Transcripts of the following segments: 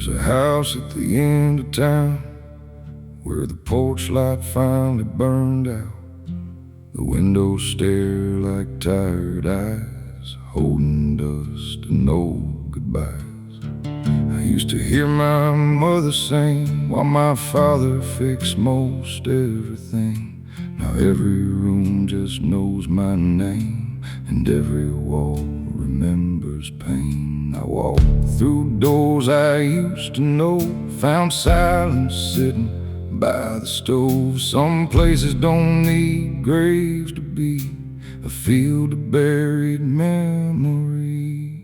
There's a house at the end of town where the porch light finally burned out. The windows stare like tired eyes, holding dust and no goodbyes. I used to hear my mother sing while my father fixed most everything. Now every room just knows my name, and every wall remembers pain. I walked through doors I used to know, found silence sitting by the stove. Some places don't need graves to be a field of buried memory.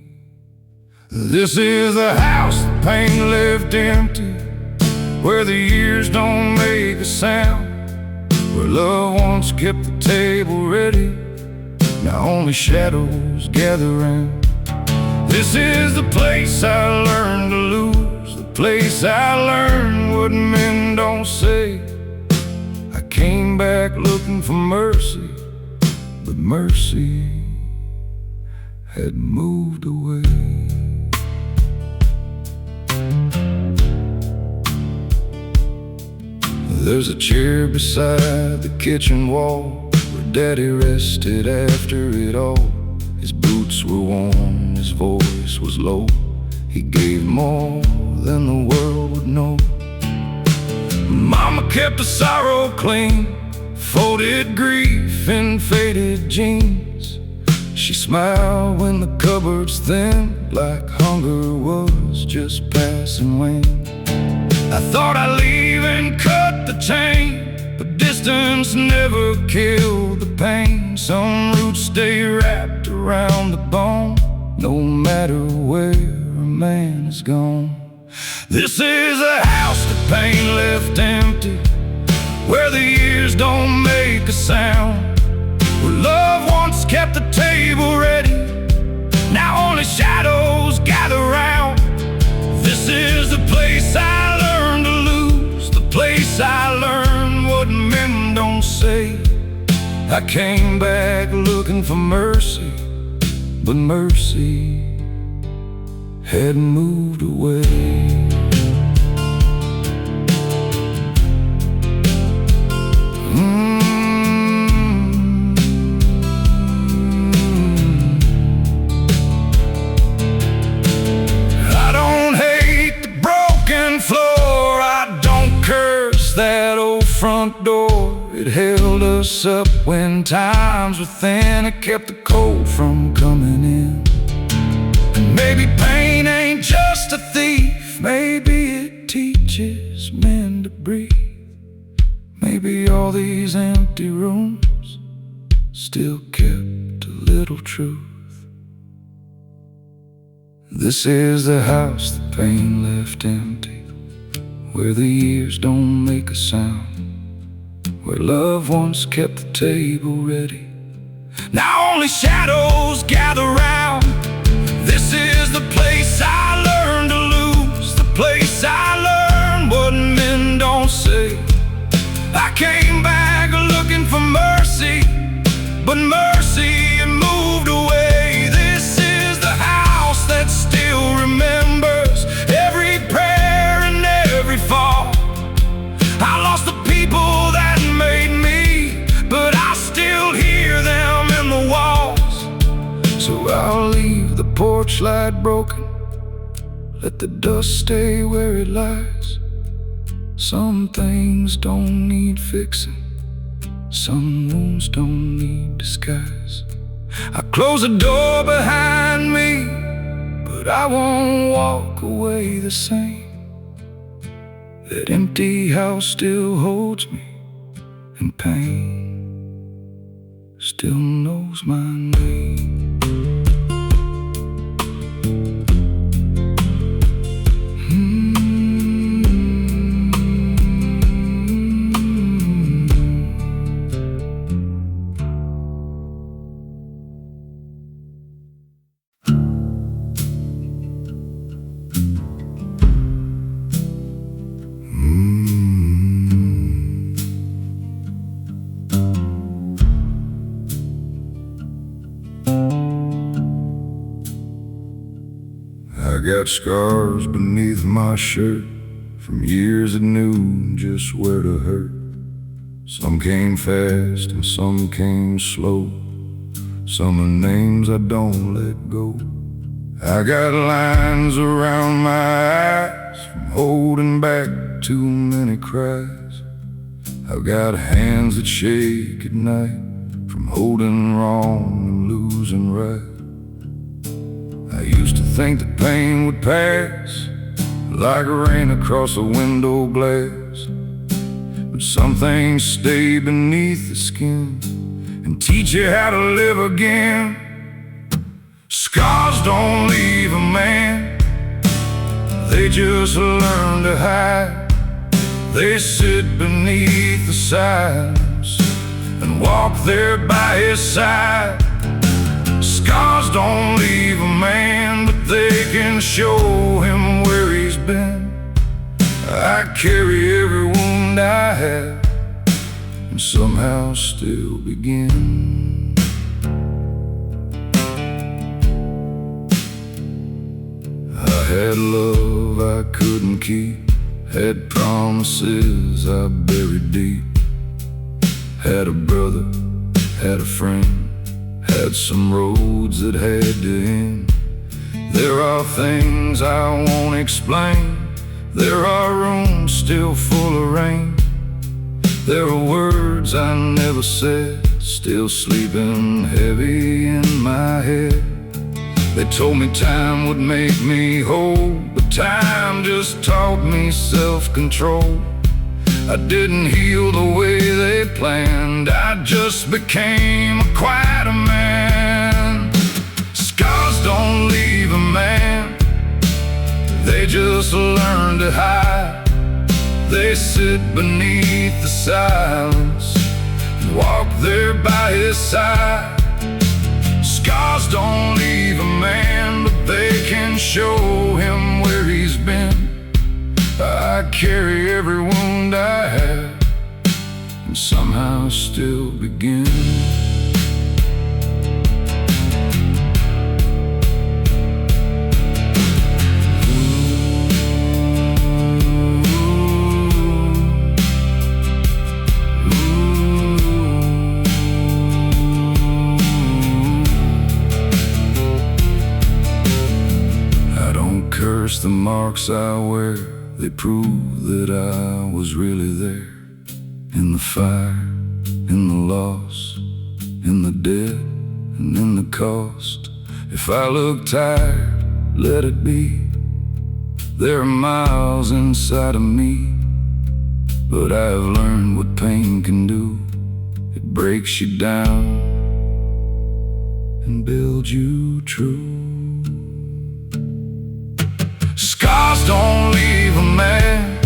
This is the house the pain left empty, where the years don't make a sound, where love once kept the table ready, now only shadows gather round. This is the place I learned to lose, the place I learned what men don't say. I came back looking for mercy, but mercy had moved away. There's a chair beside the kitchen wall where Daddy rested after it all. His boots were worn, his voice was low. He gave more than the world would know. Mama kept the sorrow clean, folded grief in faded jeans. She smiled when the cupboards thinned, like hunger was just passing wind. I thought I'd leave and cut the chain, but distance never killed the pain. Some roots stay wrapped around the bone, no matter where a man is gone. This is a house the pain left empty, where the years don't make a sound, where love once kept the table ready, now only shadows gather round. This is the place I learned to lose, the place I learned what men don't say. I came back looking for mercy, but mercy had moved away. I don't hate the broken floor, I don't curse that old front door. It held us up when times were thin, it kept the cold from coming in. And maybe pain ain't just a thief, maybe it teaches men to breathe. Maybe all these empty rooms still kept a little truth. This is the house the pain left empty, where the years don't make a sound, where love once kept the table ready, now only shadows gather round. This is the place I learned to lose, the place I learned what men don't say. I came back looking for mercy, but mercy had moved away. This is the house that still remembers every prayer and every fall. I lost the people that made me, but I still hear them in the walls. So I'll leave the porch light broken, let the dust stay where it lies. Some things don't need fixing, some wounds don't need disguise. I close the door behind me, but I won't walk away the same. That empty house still holds me, and pain still knows my name. got scars beneath my shirt from years that knew just where to hurt. Some came fast and some came slow. Some are names I don't let go. I got lines around my eyes from holding back too many cries. I've got hands that shake at night from holding wrong and losing right. I used to think that pain would pass like rain across a window glass, but some things stay beneath the skin and teach you how to live again. Scars don't leave a man, they just learn to hide. They sit beneath the silence and walk there by his side. Scars don't leave a man, but they can show him where he's been. I carry every wound I have and somehow still begin. I had love I couldn't keep, had promises I buried deep. Had a brother, had a friend, had some roads that had to end. There are things I won't explain. There are rooms still full of rain. There are words I never said, still sleeping heavy in my head. They told me time would make me whole, but time just taught me self-control. I didn't heal the way they planned, I just became a quieter man. Scars don't leave a man, they just learn to hide. They sit beneath the silence and walk there by his side. Scars don't leave a man, but they can show him where he's been. I carry every wound I have and somehow still begin. I don't curse the marks I wear, they prove that I was really there. In the fire, in the loss, in the debt, and in the cost. If I look tired, let it be. There are miles inside of me, but I have learned what pain can do. It breaks you down and builds you true. Scars don't leave a man,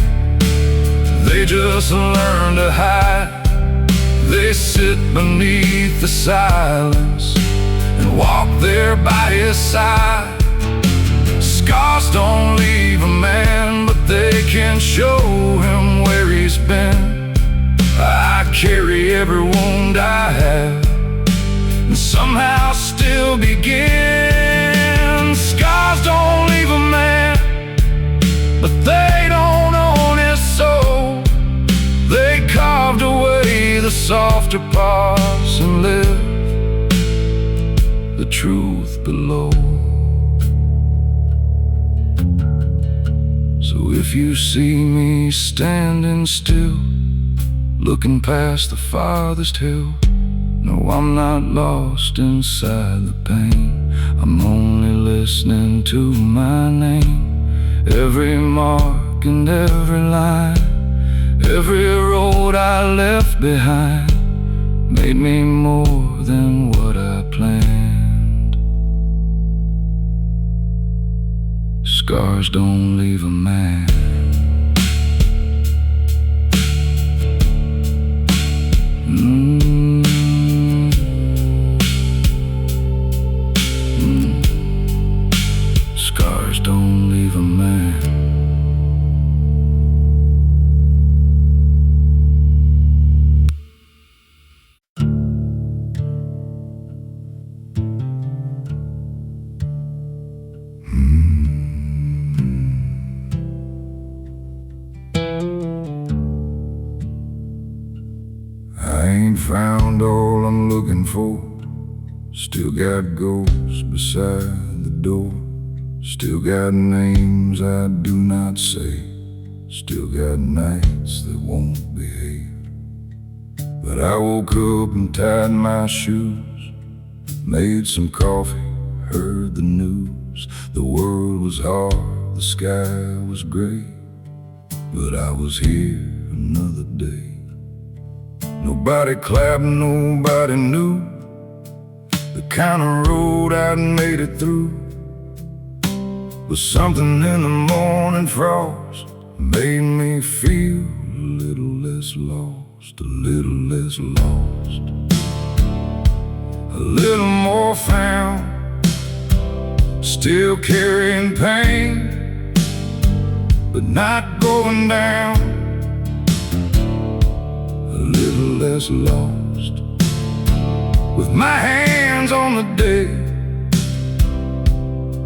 they just learn to hide. They sit beneath the silence and walk there by his side. Scars don't leave a man, but they can show him where he's been. I carry every wound I have and somehow still begin. Scars don't leave a man, but they don't own his soul. They carved away the softer parts and live the truth below. So if you see me standing still, looking past the farthest hill, no, I'm not lost inside the pain. I'm only listening to my name. Every mark and every line, every road I left behind made me more than what I planned. Scars don't leave a man. Scars don't leave a man. ain't found all I'm looking for. Still got ghosts beside the door. Still got names I do not say. Still got nights that won't behave. But I woke up and tied my shoes, made some coffee, heard the news. The world was hard, the sky was gray, but I was here another day. Nobody clapped, nobody knew the kind of road I'd made it through. But something in the morning frost made me feel a little less lost, a little less lost, a little more found, still carrying pain, but not going down, a little less lost, with my hands on the day.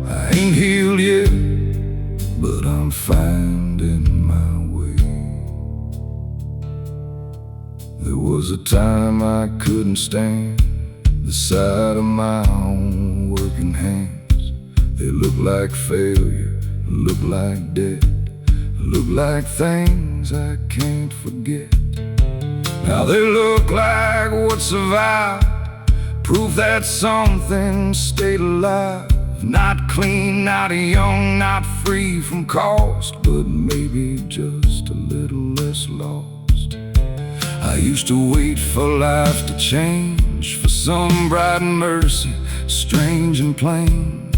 I ain't healed yet, but I'm finding my way. There was a time I couldn't stand the sight of my own working hands. They looked like failure, looked like death, looked like things I can't forget. Now they look like what survived, proof that something stayed alive. Not clean, not young, not free from cost, but maybe just a little less lost. I used to wait for life to change, for some bright mercy, strange and plain.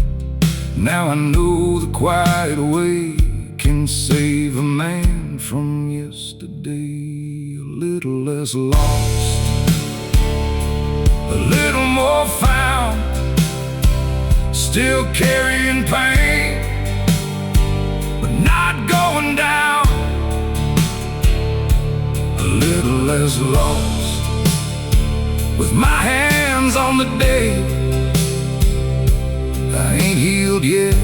Now I know the quiet way can save a man from yesterday. A little less lost, a little more found, still carrying pain, but not going down. A little less lost, with my hands on the day. I ain't healed yet,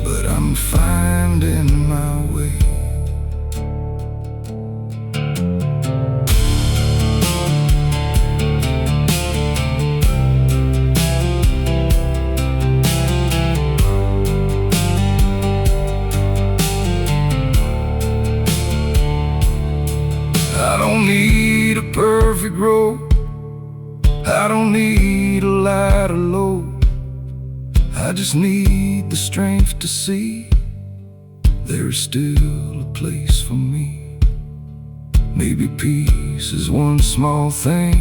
but I'm finding my way. I don't need a perfect road, I don't need a lighter load. I just need the strength to see there's still a place for me. Maybe peace is one small thing,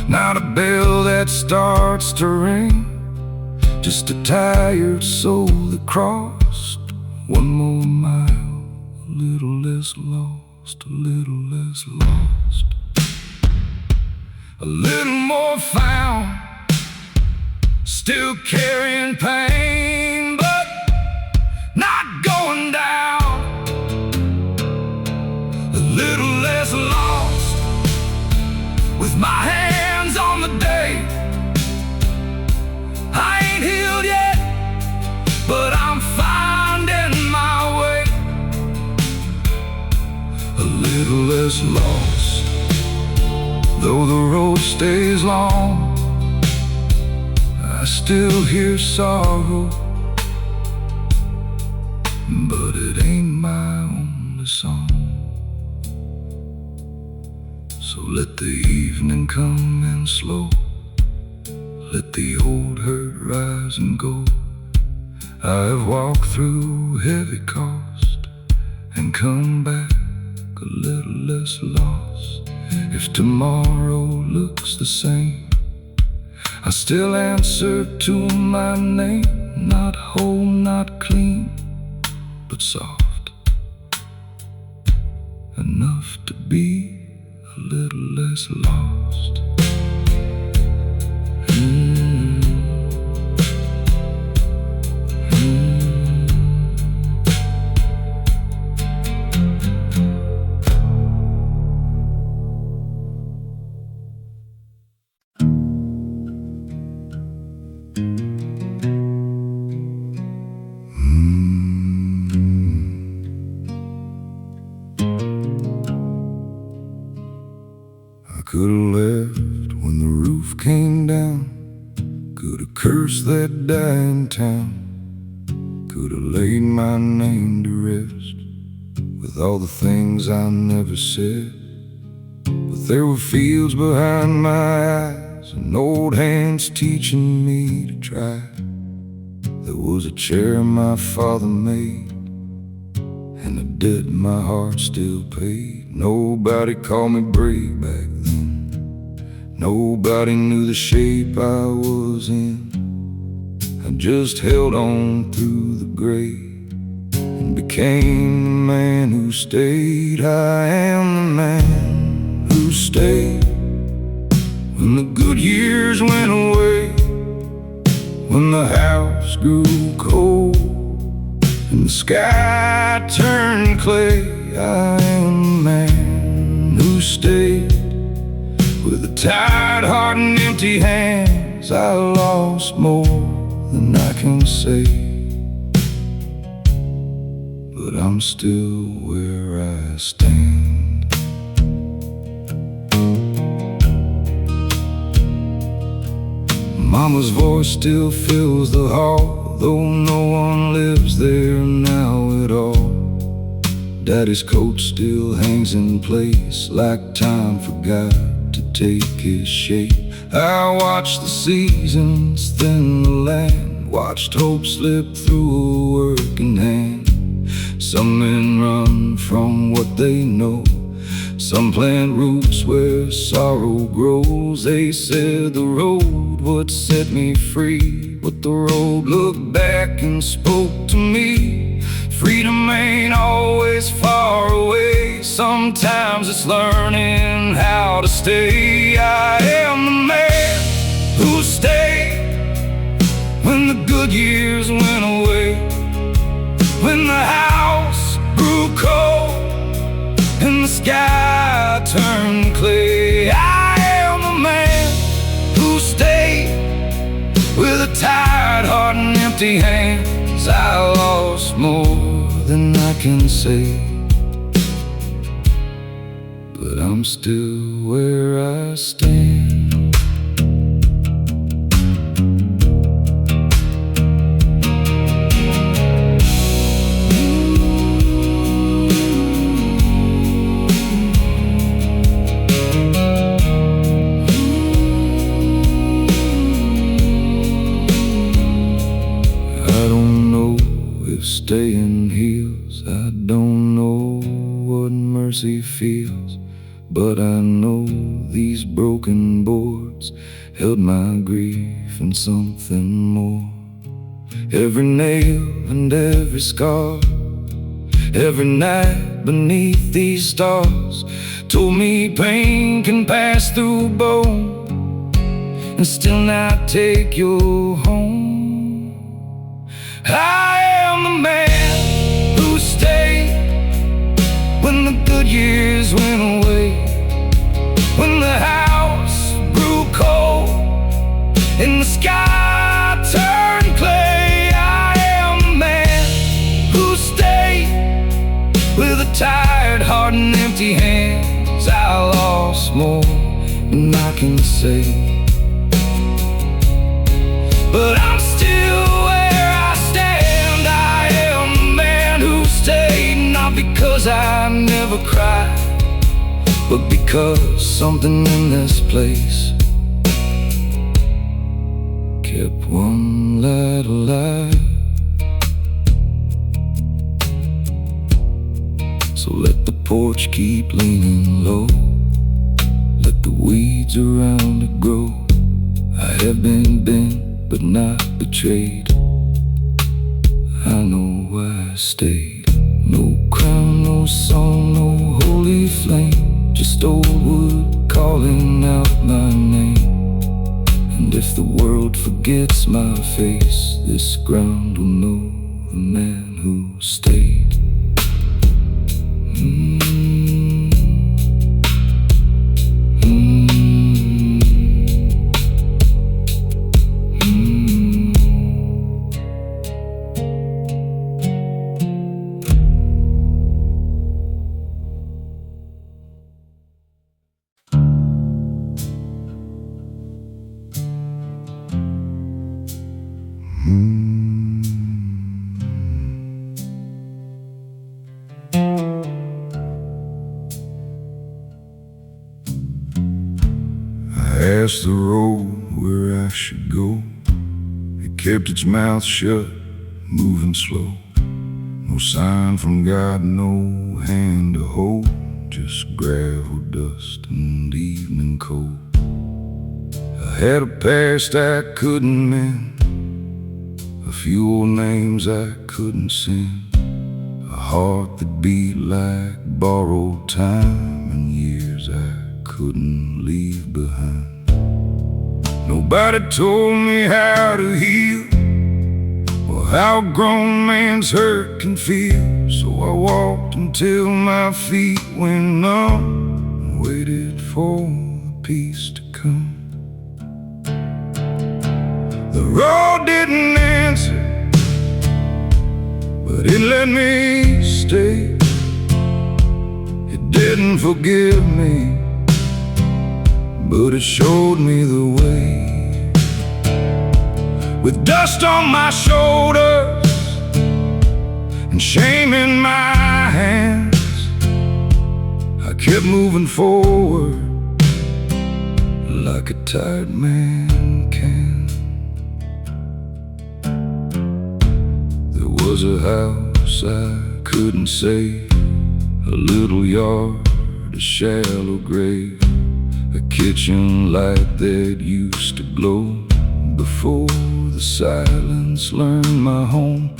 not a bell that starts to ring, just a tired soul that crossed one more mile. A little less lost, a little less lost, a little more found, still carrying pain, but not going down. A little less lost, with my hands on the day. I ain't healed yet, but I'm finding my way. A little less lost, though the road stays long. I still hear sorrow, but it ain't my only song. So let the evening come in slow, let the old hurt rise and go. I have walked through heavy cost and come back a little less lost. If tomorrow looks the same, I still answer to my name. Not whole, not clean, but soft enough to be a little less lost. Could've left when the roof came down, could've cursed that dying town, could've laid my name to rest with all the things I never said. But there were fields behind my eyes and old hands teaching me to try. There was a chair my father made and a debt my heart still paid. Nobody called me brave back then, nobody knew the shape I was in. I just held on through the gray and became the man who stayed. I am the man who stayed when the good years went away, when the house grew cold and the sky turned clay. I am the man who stayed with a tired heart and empty hands. I lost more than I can say, but I'm still where I stand. Mama's voice still fills the hall, though no one lives there now at all. Daddy's coat still hangs in place, like time forgot to take his shape. I watched the seasons thin the land, watched hope slip through a working hand. Some men run from what they know, some plant roots where sorrow grows. They said the road would set me free, but the road looked back and spoke to me. Freedom ain't always far away, sometimes it's learning how to stay. I am the man who stayed when the good years went away, when the house grew cold and the sky turned clay. I am the man who stayed with a tired heart and empty hands. I lost more than I can say, but I'm still where I stand. Staying heals, I don't know what mercy feels, but I know these broken boards held my grief and something more. Every nail and every scar, every night beneath these stars, told me pain can pass through bone and still not take you home. I am the man who stayed when the good years went away, when the house grew cold and the sky turned clay. I am the man who stayed with a tired heart and empty hands. I lost more than I can say, but I'm still because I never cried, but because something in this place kept one light alive. So let the porch keep leaning low, let the weeds around it grow. I have been bent but not betrayed, I know why I stayed. No crown, no song, no holy flame, just old wood calling out my name. And if the world forgets my face, this ground will know the man who stayed. past the road where I should go. It kept its mouth shut, moving slow. No sign from God, no hand to hold, just gravel, dust, and evening cold. I had a past I couldn't mend, a few old names I couldn't send, a heart that beat like borrowed time, and years I couldn't leave behind. Nobody told me how to heal, or how a grown man's hurt can feel. So I walked until my feet went numb, and waited for the peace to come. The road didn't answer, but it let me stay. It didn't forgive me, but it showed me the way. With dust on my shoulders and shame in my hands, I kept moving forward like a tired man can. There was a house I couldn't save, a little yard, a shallow grave, a kitchen light that used to glow before the silence learned my home.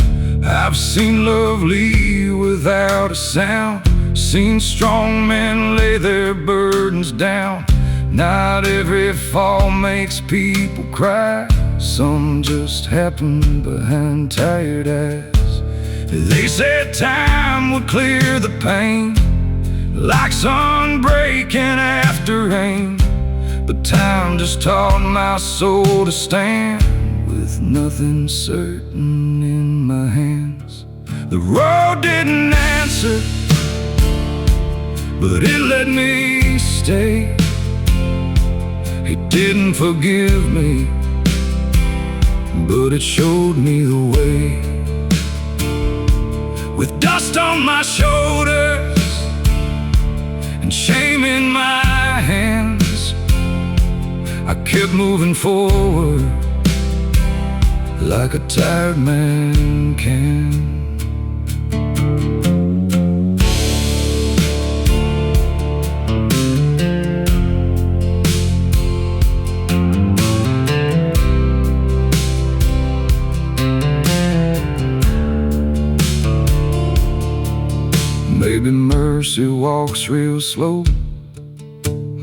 I've seen love leave without a sound, seen strong men lay their burdens down. Not every fall makes people cry, some just happen behind tired eyes. They said time would clear the pain, like sun breaking after rain. But time just taught my soul to stand, with nothing certain in my hands. The road didn't answer, but it let me stay. It didn't forgive me, but it showed me the way. With dust on my shoulders and shame in my hands, I kept moving forward like a tired man can. Maybe mercy walks real slow,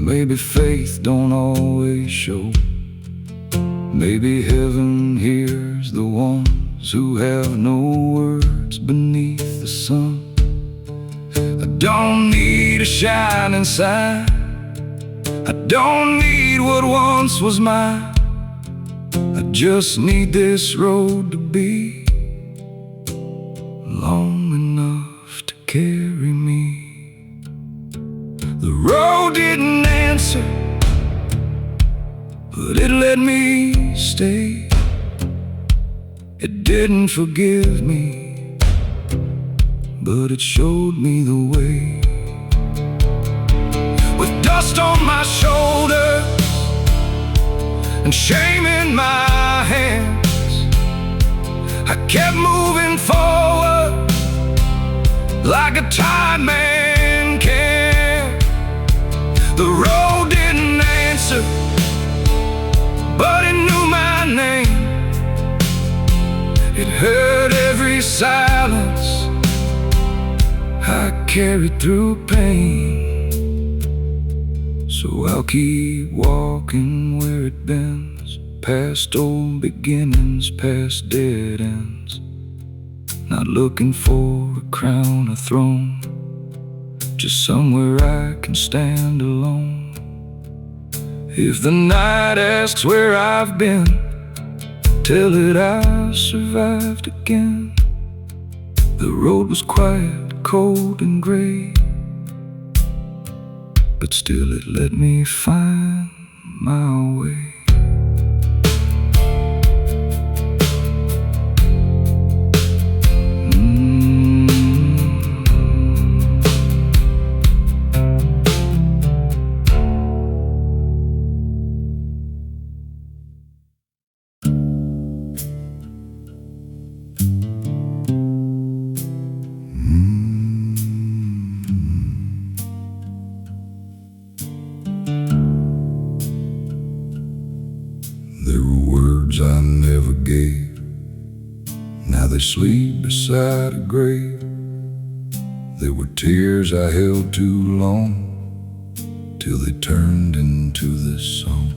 maybe faith don't always show. Maybe heaven hears the ones who have no words beneath the sun. I don't need a shining sign, I don't need what once was mine. I just need this road to be long enough to carry me. The road didn't answer, but it let me stay. It didn't forgive me, but it showed me the way. With dust on my shoulders and shame in my hands, I kept moving forward like a tired man can. The road didn't answer, but it knew my name. It heard every silence I carried through pain. So I'll keep walking where it bends, past old beginnings, past dead ends. Not looking for a crown or throne, just somewhere I can stand alone. If the night asks where I've been, tell it I survived again. The road was quiet, cold and gray, but still it let me find my way. sleep beside a grave. There were tears I held too long, till they turned into this song.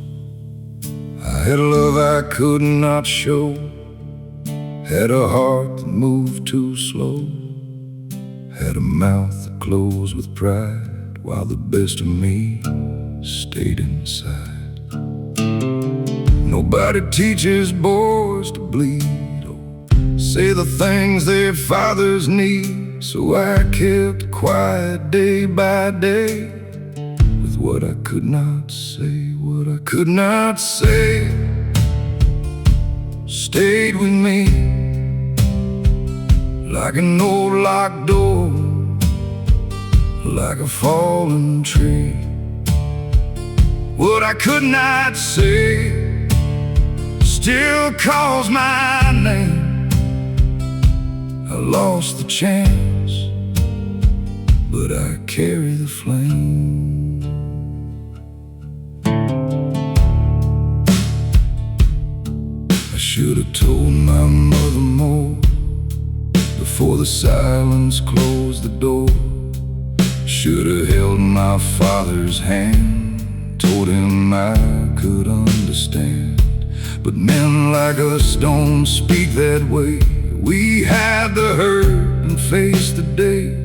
I had a love I could not show, had a heart that moved too slow, had a mouth that closed with pride, while the best of me stayed inside. Nobody teaches boys to bleed or say the things their fathers need, so I kept quiet day by day with what I could not say, what I could not say stayed with me like an old locked door, like a fallen tree. What I could not say still calls my name. I lost the chance, but I carry the flame. I should have told my mother more before the silence closed the door. Should have held my father's hand, told him I could understand. But men like us don't speak that way. We had the hurt and face the day.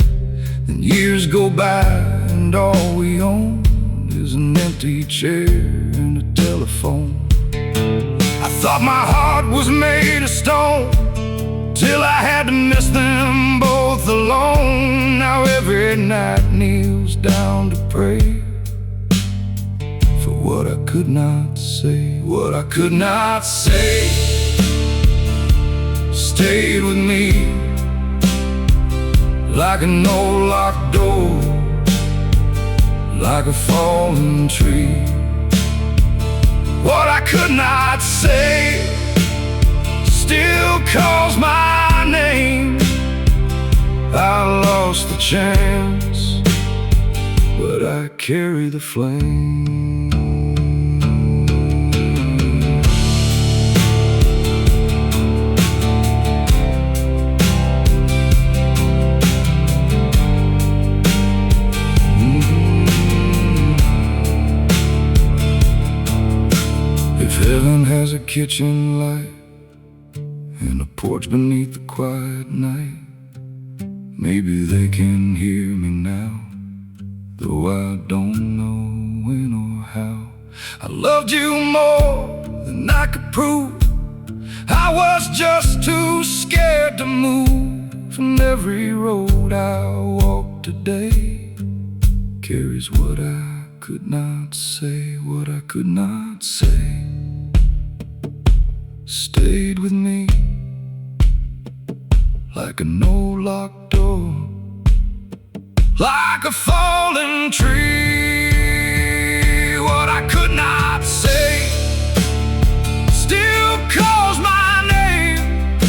Then years go by and all we own is an empty chair and a telephone. I thought my heart was made of stone, till I had to miss them both alone. Now every night kneels down to pray for what I could not say, what I could not say stayed with me like an old locked door, like a fallen tree. What I could not say still calls my name. I lost the chance, but I carry the flame. If heaven has a kitchen light and a porch beneath the quiet night, maybe they can hear me now, though I don't know when or how. I loved you more than I could prove. I was just too scared to move, and every road I walk today carries what I could not say, what I could not say stayed with me like an old locked door, like a fallen tree. What I could not say still calls my name.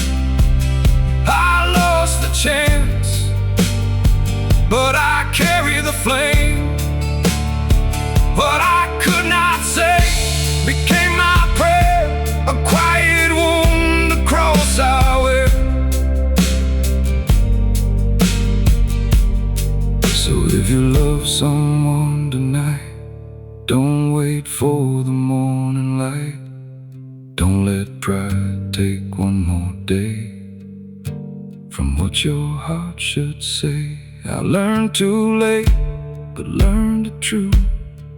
I lost the chance, but I carry the flame. What I could not say became my prayer, a quiet wound across our way. So if you love someone tonight, don't wait for the morning light. Don't let pride take one more day from what your heart should say. I learned too late, but learned it true.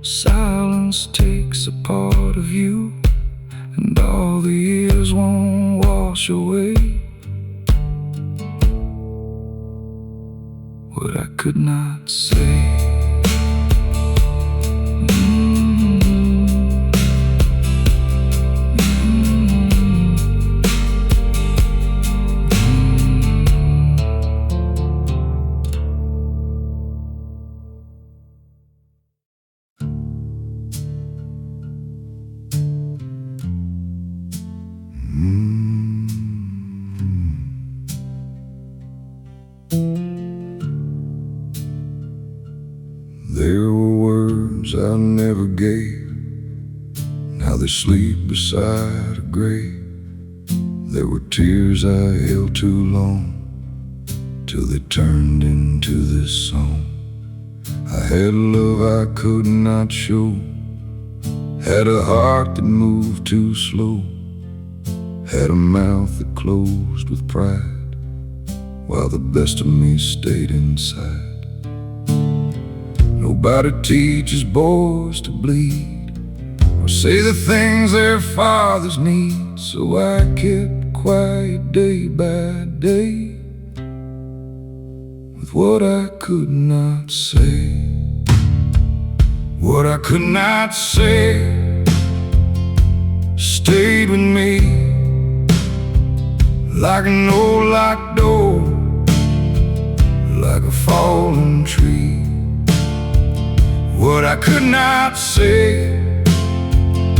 Silence takes a part of you, and all the years won't wash away what I could not say. There were words I never gave, now they sleep beside a grave. There were tears I held too long, till they turned into this song. I had love I could not show, had a heart that moved too slow, had a mouth that closed with pride, while the best of me stayed inside. Nobody teaches boys to bleed, or say the things their fathers need, so I kept quiet day by day, with what I could not say. What I could not say stayed with me, like an old locked door, like a fallen tree. What I could not say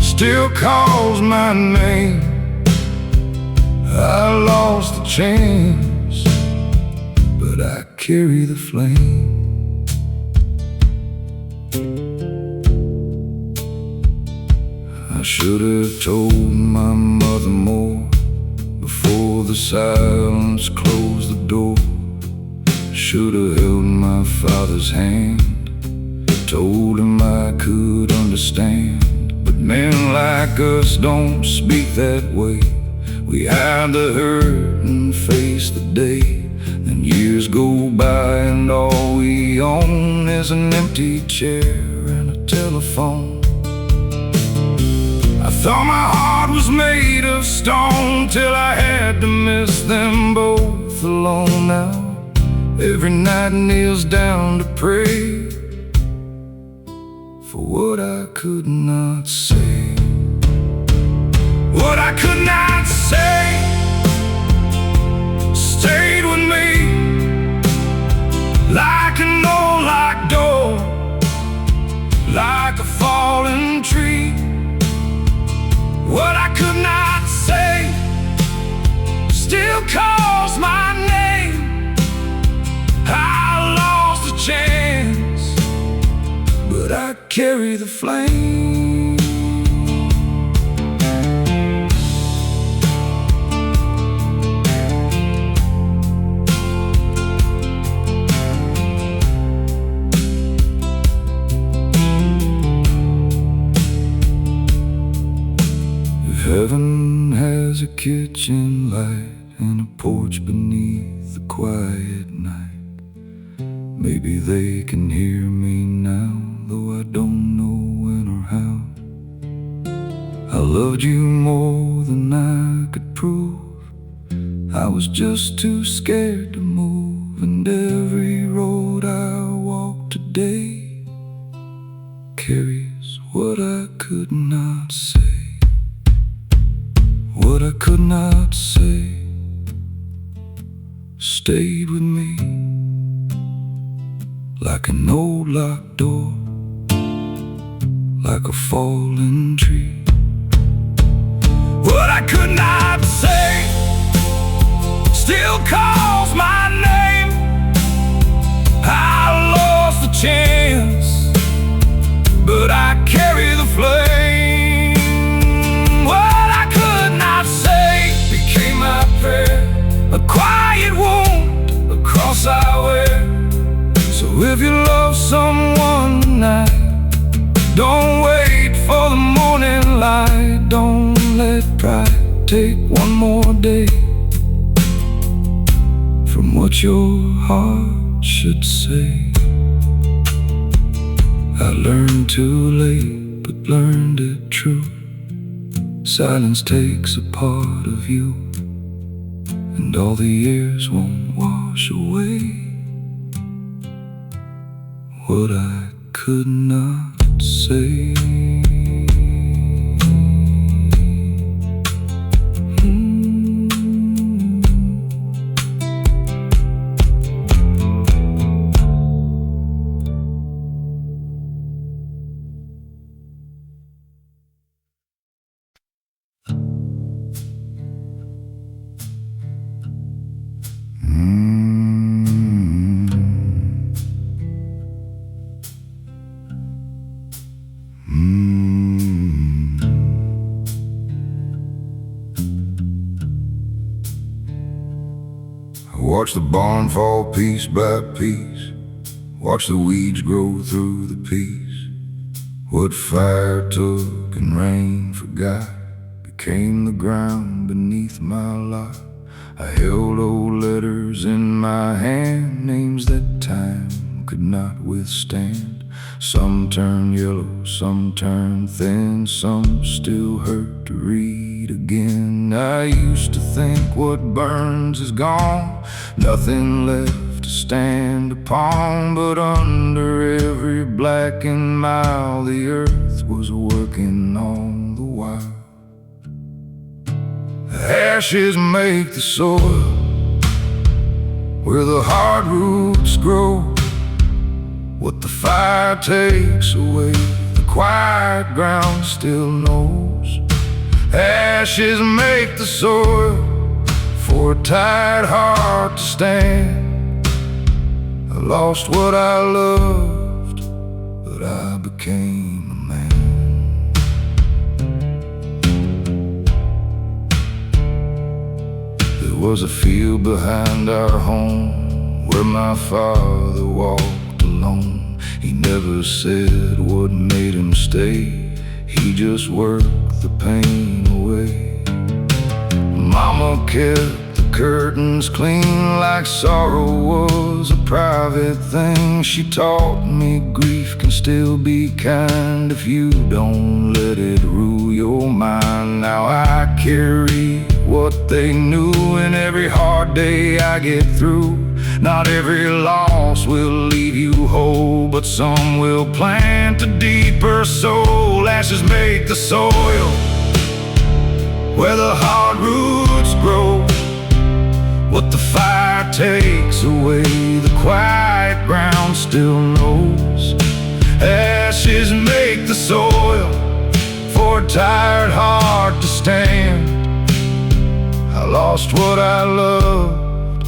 still calls my name. I lost the chance, but I carry the flame. I should have told my mother more before the silence closed the door. Should have held my father's hand, told him I could understand. But men like us don't speak that way. We hide the hurt and face the day. Then years go by and all we own is an empty chair and a telephone. I thought my heart was made of stone, till I had to miss them both alone. Now every night kneels down to pray for what I could not say. What I could not say stayed with me, like an old locked door, like a fallen tree. What I could not say still calls my name. I lost the chance, but I carry the flame. Heaven has a kitchen light and a porch beneath the quiet night. Maybe they can hear me now, though I don't know when or how. I loved you more than I could prove. I was just too scared to move, and every road I walk today carries what I could not say. What I could not say stayed with me, like an old locked door, like a fallen tree. What I could not say still calls my name. I lost the chance, but I carry the flame. What I could not say became my prayer, a quiet wound, a cross I wear. So if you love someone tonight, don't wait for the morning light. Don't let pride take one more day from what your heart should say. I learned too late, but learned it true. Silence takes a part of you, and all the years won't wash away what I could not say. Mm-hmm. Watch the barn fall piece by piece. Watch the weeds grow through the peas. What fire took and rain forgot became the ground beneath my lot. I held old letters in my hand, names that time could not withstand. Some turn yellow, some turn thin, some still hurt to read again. I used to think what burns is gone, nothing left to stand upon. But under every blackened mile, the earth was working on the while. Ashes make the soil where the hard roots grow. What the fire takes away, the quiet ground still knows. Ashes make the soil for a tired heart to stand. I lost what I loved, but I became a man. There was a field behind our home where my father walked alone. He never said what made him stay, he just worked the pain away. Mama kept the curtains clean like sorrow was a private thing. She taught me grief can still be kind if you don't let it rule your mind. Now I carry what they knew, and every hard day I get through. Not every loss will leave you whole, but some will plant a deeper soul. Ashes make the soil where the hard roots grow. What the fire takes away, the quiet ground still knows. Ashes make the soil for a tired heart to stand. I lost what I loved,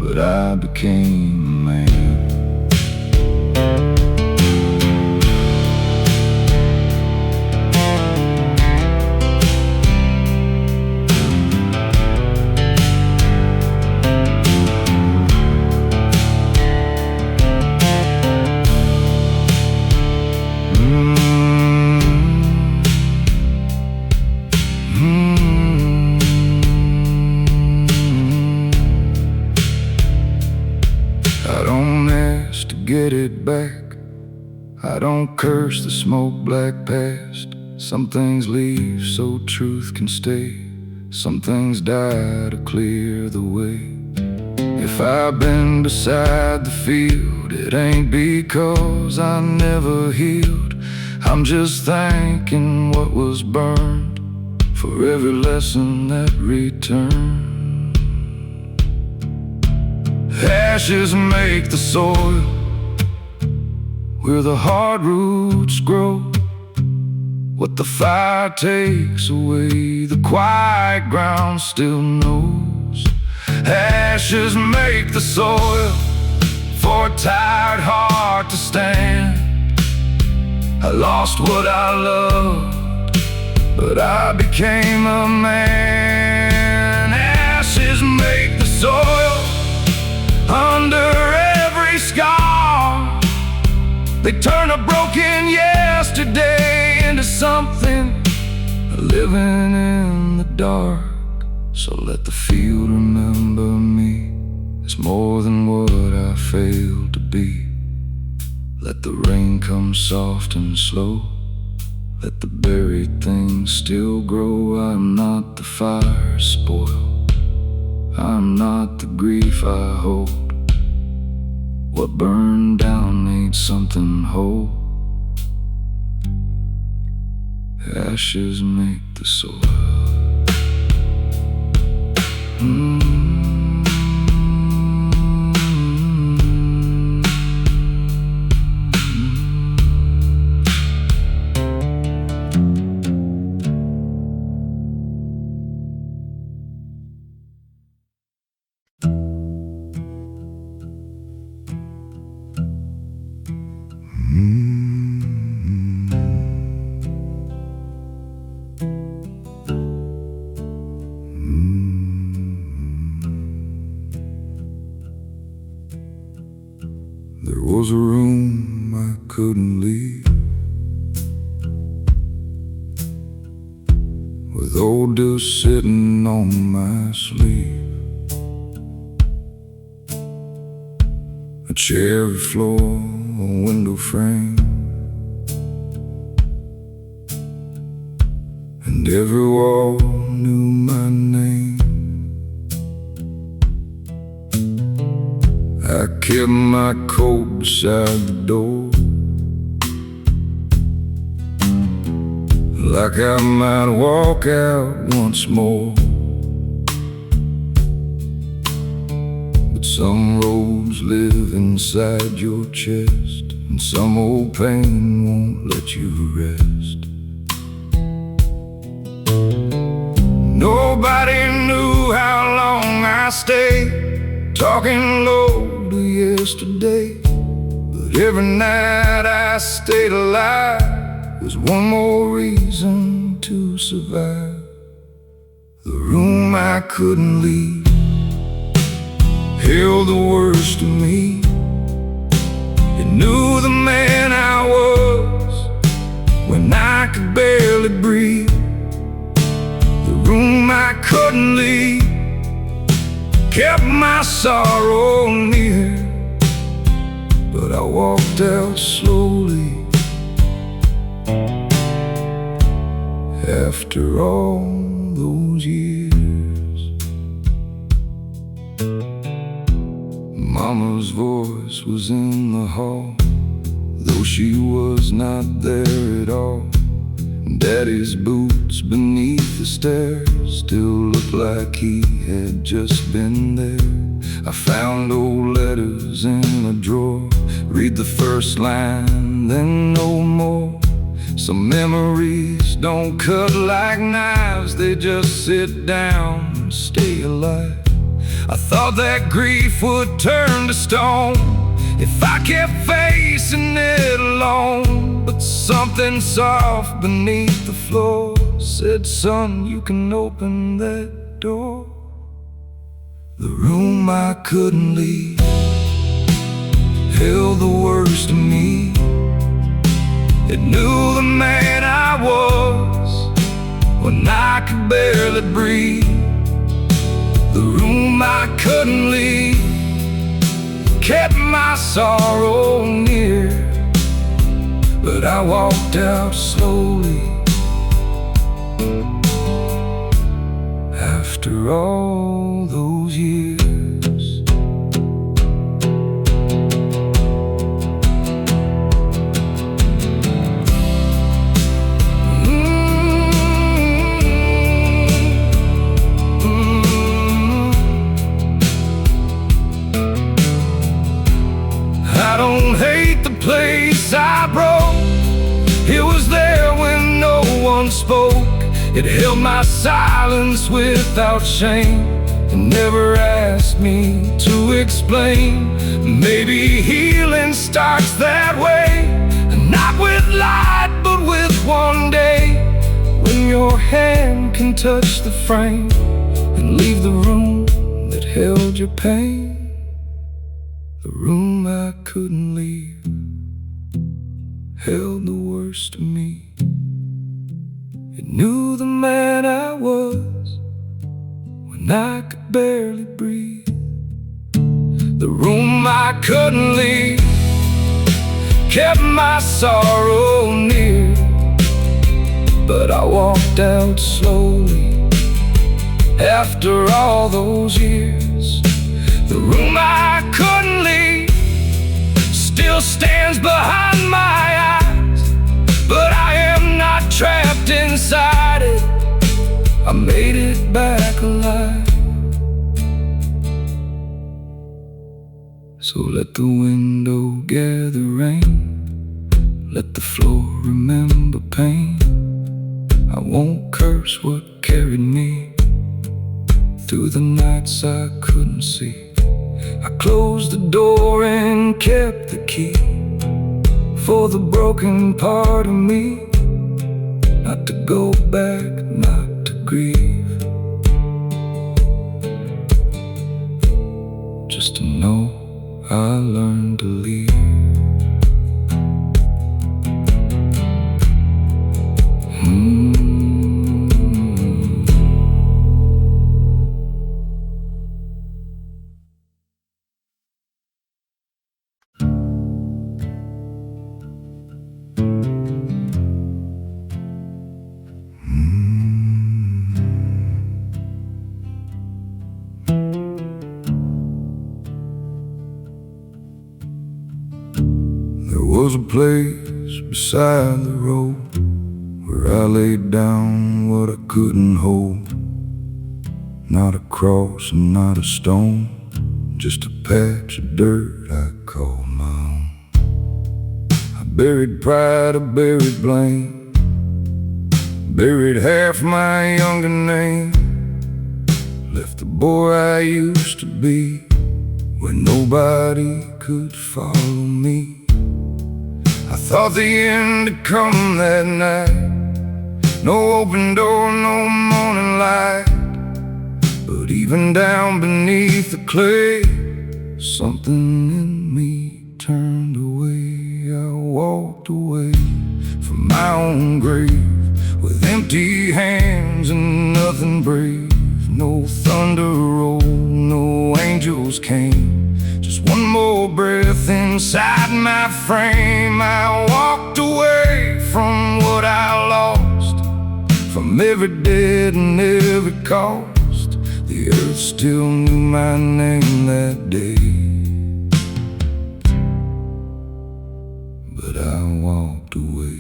but I became a man. Get it back. I don't curse the smoke black past. Some things leave so truth can stay. Some things die to clear the way. If I've been beside the field, it ain't because I never healed. I'm just thanking what was burned for every lesson that returned. Ashes make the soil where the hard roots grow. What the fire takes away, the quiet ground still knows. Ashes make the soil for a tired heart to stand. I lost what I loved, but I became a man. Ashes make the soil under every scar. They turn a broken yesterday into something living in the dark. So let the field remember me as more than what I failed to be. Let the rain come soft and slow. Let the buried things still grow. I'm not the fire spoiled, I'm not the grief I hold. What burned down needs something whole. Ashes make the soil. couldn't leave, with odor sitting on my sleeve. A cherry floor, a window frame, and every wall knew my name. I kept my coat beside the door, like I might walk out once more. But some roads live inside your chest, and some old pain won't let you rest. Nobody knew how long I stayed, talking low to yesterday. But every night I stayed alive was one more reason to survive. The room I couldn't leave held the worst of me. It knew the man I was when I could barely breathe. The room I couldn't leave kept my sorrow near, but I walked out slowly. After all those years, Mama's voice was in the hall, though she was not there at all. Daddy's boots beneath the stairs still looked like he had just been there. I found old letters in a drawer, read the first line, then no more. Some memories don't cut like knives, they just sit down and stay alive. I thought that grief would turn to stone if I kept facing it alone. But something soft beneath the floor said, son, you can open that door. The room I couldn't leave held the worst of me. It knew the man I was when I could barely breathe. The room I couldn't leave kept my sorrow near, but I walked out slowly. After all those years, I don't hate the place I broke. It was there when no one spoke. It held my silence without shame and never asked me to explain. Maybe healing starts that way, not with light but with one day, when your hand can touch the frame and leave the room that held your pain. The room I couldn't leave held the worst of me. It knew the man I was when I could barely breathe. The room I couldn't leave kept my sorrow near, but I walked out slowly. After all those years, the room I couldn't leave still stands behind my eyes, but I am not trapped inside it. I made it back alive. So let the window gather rain, let the floor remember pain. I won't curse what carried me through the nights I couldn't see. I closed the door and kept the key for the broken part of me, not to go back, not to grieve, just to know I learned to leave. was a place beside the road where I laid down what I couldn't hold. Not a cross and not a stone, just a patch of dirt I called my own. I buried pride, I buried blame, buried half my younger name. Left the boy I used to be where nobody could follow me. I thought the end had come that night, no open door, no morning light. But even down beneath the clay, something in me turned away. I walked away from my own grave with empty hands and nothing brave. No thunder rolled, no angels came, just one more breath inside my frame. I walked away from what I lost, from every debt and every cost. The earth still knew my name that day, but I walked away.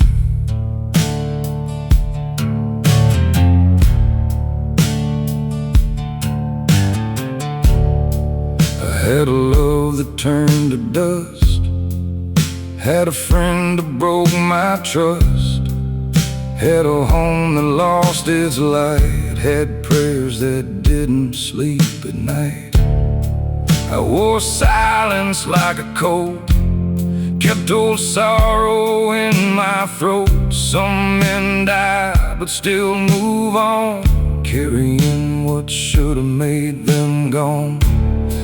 I had a love that turned to dust, had a friend that broke my trust, had a home that lost its light, had prayers that didn't sleep at night. I wore silence like a coat, kept old sorrow in my throat. Some men die but still move on, carrying what should have made them gone.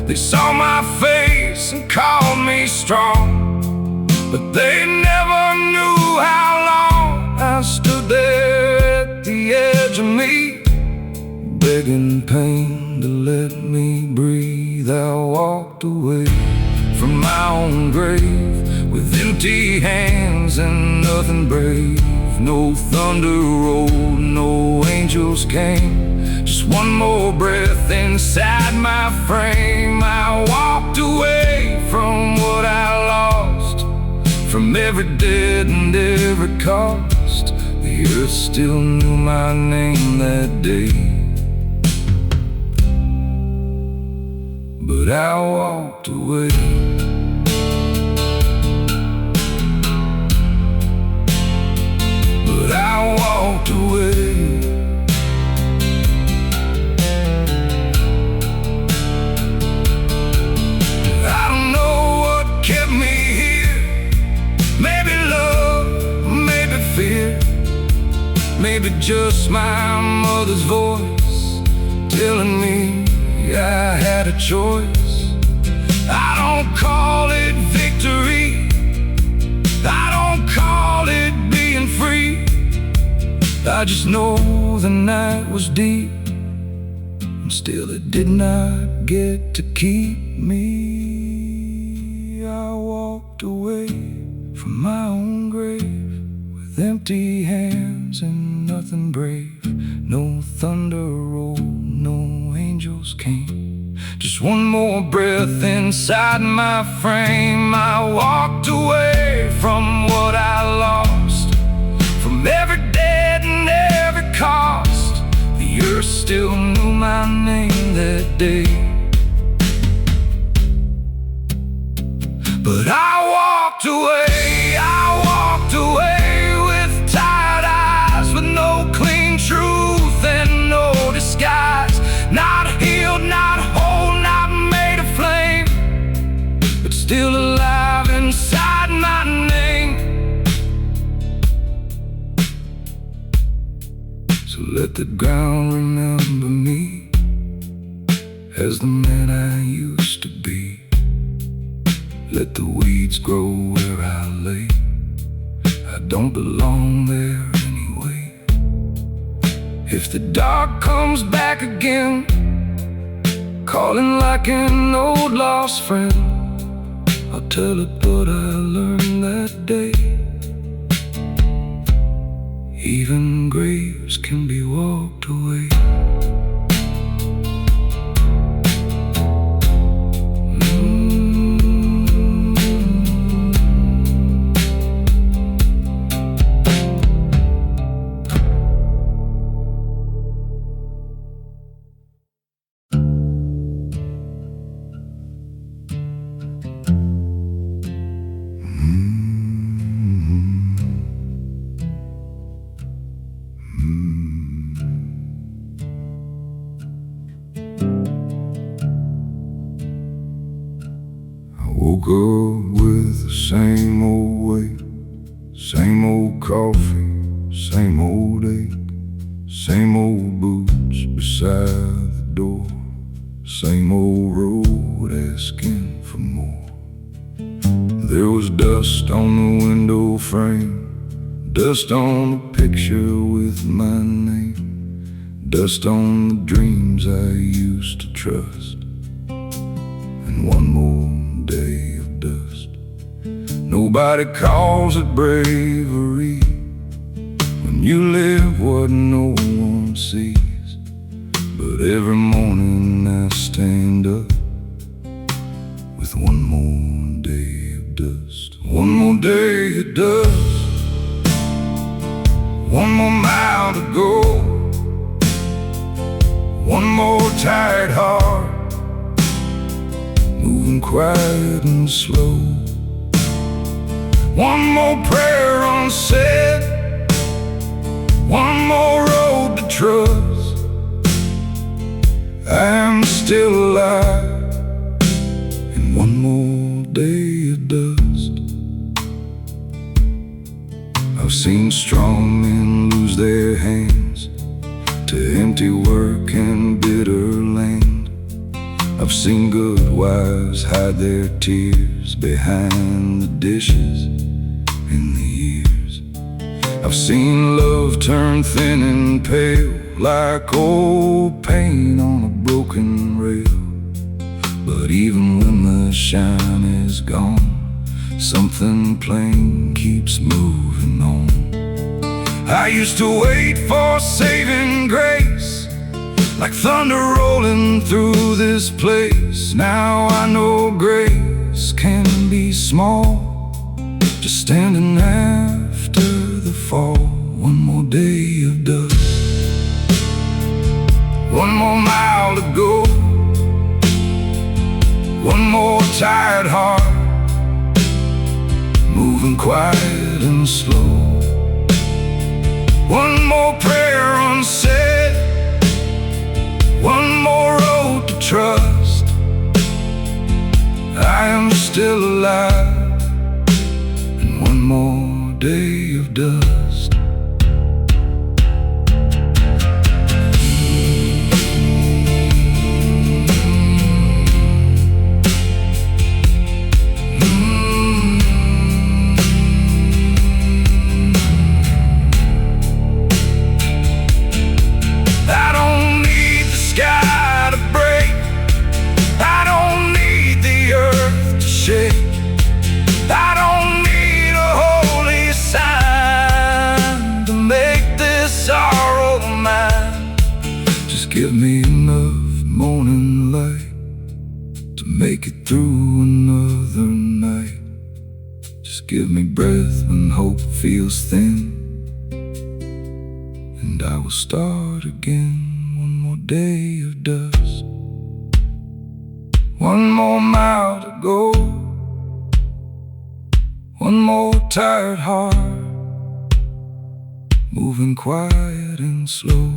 They saw my face and called me strong, but they never knew how long I stood there at the edge of me, begging pain to let me breathe. I walked away from my own grave with empty hands and nothing brave. No thunder rolled, no angels came, just one more breath inside my frame. I walked away from what I lost, from every debt and every cost. The earth still knew my name that day, but I walked away. But I walked away. I don't know what kept me here. Maybe love, maybe fear, maybe just my mother's voice telling me I had a choice. I don't call it victory, I don't call it being free. I just know the night was deep, and still it did not get to keep me. I walked away from my own grave with empty hands and nothing brave. No thunder rolled, no angels came, just one more breath inside my frame. I walked away from what I lost, from every debt and every cost. The earth still knew my name that day, but I walked away. I walked away with tired eyes, with no clean truth and no disguise. Not healed, not whole, not made of flame, but still alive inside my name. So let the ground remember me as the man I used to be. Let the weeds grow where I lay, I don't belong there anyway. If the dark comes back again, calling like an old lost friend, I'll tell it what I learned that day. Even graves can be walked away. Same old coffee, same old ache, same old boots beside the door, same old road asking for more. There was dust on the window frame, dust on the picture with my name, dust on the dreams I used to trust, and one more day of dust. Nobody calls it bravery when you live what no one sees, but every morning I stand up with one more day of dust. One more day of dust, one more mile to go, one more tired heart, moving quiet and slow. One more prayer unsaid, one more road to trust. I am still alive in one more day of dust. I've seen strong men lose their hands to empty work and bitter land. I've seen good wives hide their tears behind the dishes in the years. I've seen love turn thin and pale like old paint on a broken rail. But even when the shine is gone, something plain keeps moving on. I used to wait for saving grace, like thunder rolling through this place. Now I know grace can be small, just standing after the fall. One more day of dust, one more mile to go, one more tired heart, moving quiet and slow. One more prayer unsaid, one more road to trust. I am still alive in one more day of dust. I don't need a holy sign to make this sorrow mine. Just give me enough morning light to make it through another night. Just give me breath when hope feels thin, and I will start again. One more day of dust, one more mile to go, one more tired heart, moving quiet and slow.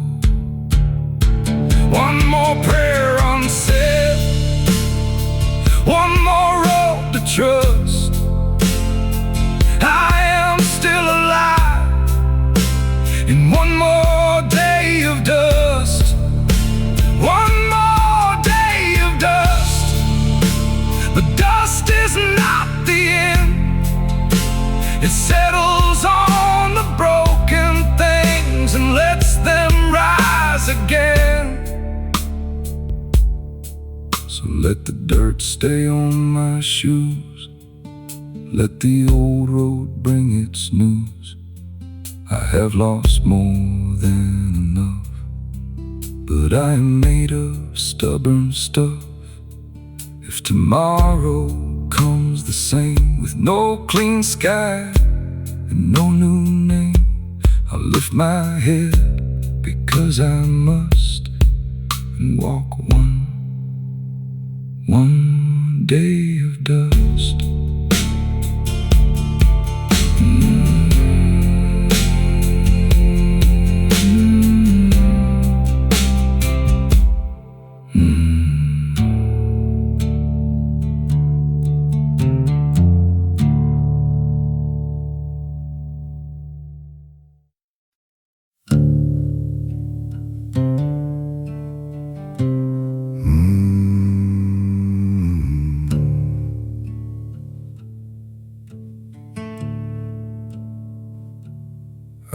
One more prayer unsaid, one more road to trust. I am still alive in one more day of dust. One more day of dust, but dust is not the end. It settles on the broken things and lets them rise again. So let the dirt stay on my shoes, let the old road bring its news. I have lost more than enough, but I am made of stubborn stuff. If tomorrow comes the same, with no clean sky and no new name, I'll lift my head because I must, and walk one day of dust.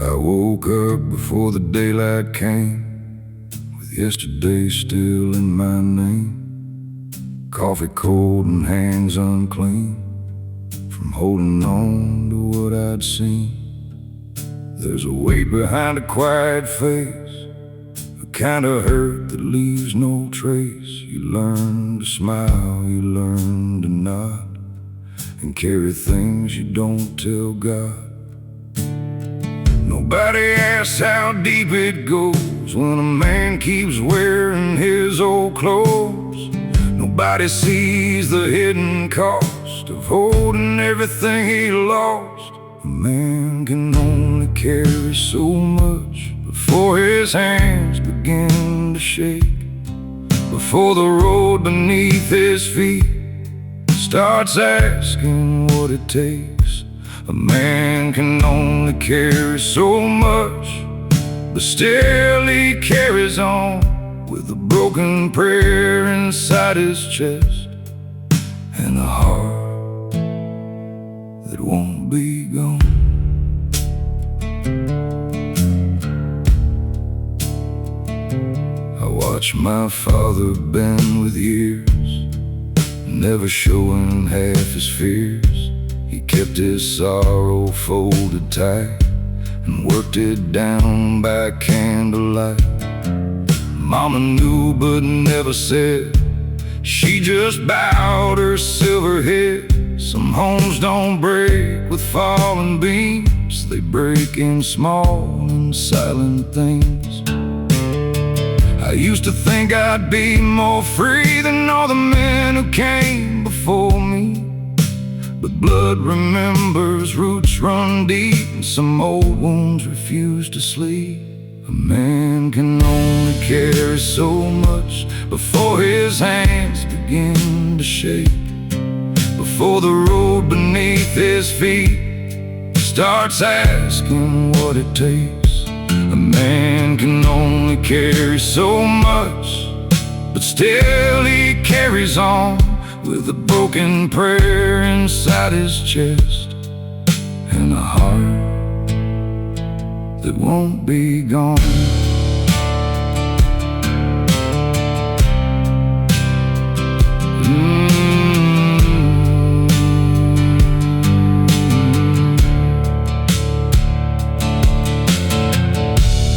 I woke up before the daylight came, with yesterday still in my name. Coffee cold and hands unclean, from holding on to what I'd seen. There's a weight behind a quiet face, a kind of hurt that leaves no trace. You learn to smile, you learn to nod, and carry things you don't tell God. Nobody asks how deep it goes when a man keeps wearing his old clothes. Nobody sees the hidden cost of holding everything he lost. A man can only carry so much before his hands begin to shake, before the road beneath his feet starts asking what it takes. A man can only carry so much, but still he carries on with a broken prayer inside his chest, and a heart that won't be gone. I watch my father bend with years, never showing half his fears. He kept his sorrow folded tight and worked it down by candlelight. Mama knew but never said, she just bowed her silver head. Some homes don't break with falling beams, they break in small and silent things. I used to think I'd be more free than all the men who came before me, but blood remembers, roots run deep, and some old wounds refuse to sleep. A man can only carry so much before his hands begin to shake, before the road beneath his feet starts asking what it takes. A man can only carry so much, but still he carries on with a broken prayer inside his chest, and a heart that won't be gone.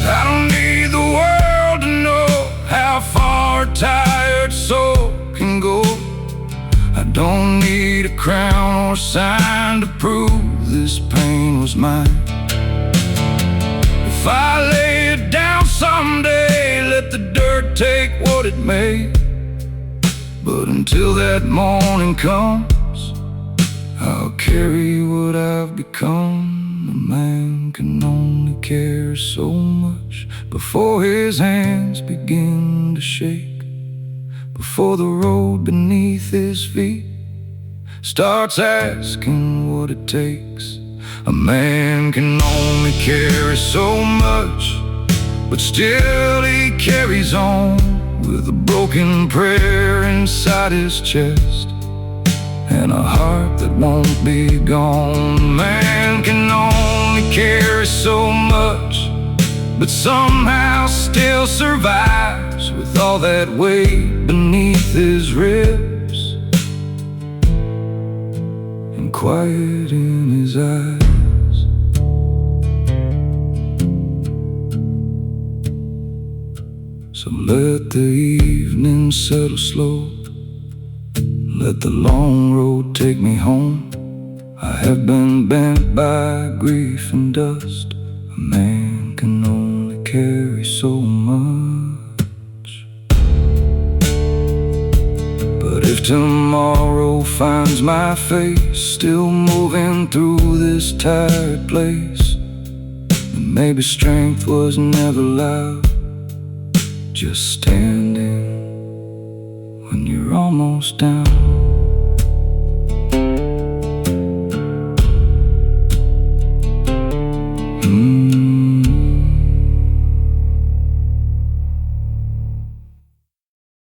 I don't need the world to know how far a tired soul can go. I don't need a crown or a sign to prove this pain was mine. If I lay it down someday, let the dirt take what it may. But until that morning comes, I'll carry what I've become. A man can only carry so much before his hands begin to shake, before the road beneath his feet starts asking what it takes. A man can only carry so much, but still he carries on with a broken prayer inside his chest, and a heart that won't be gone. A man can only carry so much, but somehow still survives with all that weight beneath his ribs and quiet in his eyes. So let the evening settle slow, let the long road take me home. I have been bent by grief and dust. A man can only carry so much. But if tomorrow finds my face still moving through this tired place, then maybe strength was never loud, just standing when you're almost down.